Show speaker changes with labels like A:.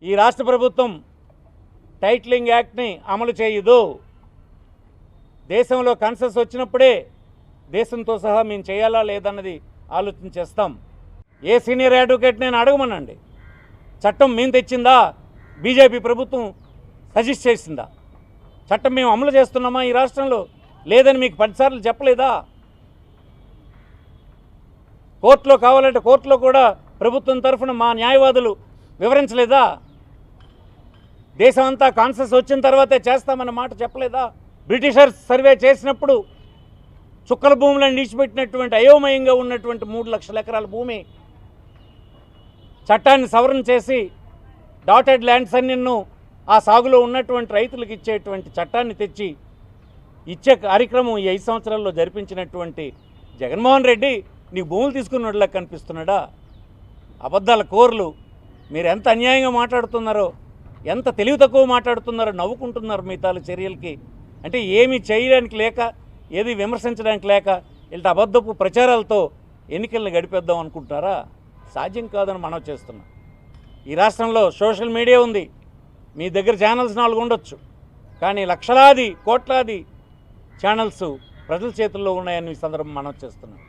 A: ఈ రాష్ట్ర ప్రభుత్వం టైటిలింగ్ యాక్ట్ని అమలు చేయదు. దేశంలో కన్సెస్ వచ్చినప్పుడే దేశంతో సహా మేము చేయాలా లేదన్నది ఆలోచన చేస్తాం. ఏ సీనియర్ అడ్వకేట్ నేను అడగమనండి, చట్టం మేము తెచ్చిందా, బీజేపీ ప్రభుత్వం సజెస్ట్ చేసిందా? చట్టం మేము అమలు చేస్తున్నామా ఈ రాష్ట్రంలో? లేదని మీకు 10 సార్లు చెప్పలేదా? కోర్టులో కావాలంటే కోర్టులో కూడా ప్రభుత్వం తరఫున మా న్యాయవాదులు వివరించలేదా? దేశం అంతా కాన్సెస్ వచ్చిన తర్వాతే చేస్తామన్న మాట చెప్పలేదా? బ్రిటిషర్స్ సర్వే చేసినప్పుడు చుక్కల భూములను నిలిచిపెట్టినటువంటి అయోమయంగా ఉన్నటువంటి 3 లక్షల ఎకరాల భూమి చట్టాన్ని సవరణ చేసి డాటెడ్ ల్యాండ్స్ అన్నిన్ను ఆ సాగులో ఉన్నటువంటి రైతులకు ఇచ్చేటువంటి చట్టాన్ని తెచ్చి ఇచ్చే కార్యక్రమం ఈ 5 సంవత్సరాల్లో జరిపించినటువంటి జగన్మోహన్ రెడ్డి నీకు భూములు తీసుకున్నట్లా కనిపిస్తున్నాడా? అబద్ధాల కోర్లు. మీరు ఎంత అన్యాయంగా మాట్లాడుతున్నారో, ఎంత తెలివి తక్కువ మాట్లాడుతున్నారో నవ్వుకుంటున్నారు మీ తాలూ చర్యలకి. అంటే ఏమీ చేయడానికి లేక, ఏది విమర్శించడానికి లేక ఇలాంటి అబద్ధపు ప్రచారాలతో ఎన్నికలను గడిపేద్దాం అనుకుంటున్నారా? సాధ్యం కాదని మనం చేస్తున్నాం. ఈ రాష్ట్రంలో సోషల్ మీడియా ఉంది, మీ దగ్గర ఛానల్స్ 4 ఉండొచ్చు, కానీ లక్షలాది కోట్లాది ఛానల్స్ ప్రజల చేతుల్లో ఉన్నాయని ఈ సందర్భం మనం చేస్తున్నాం.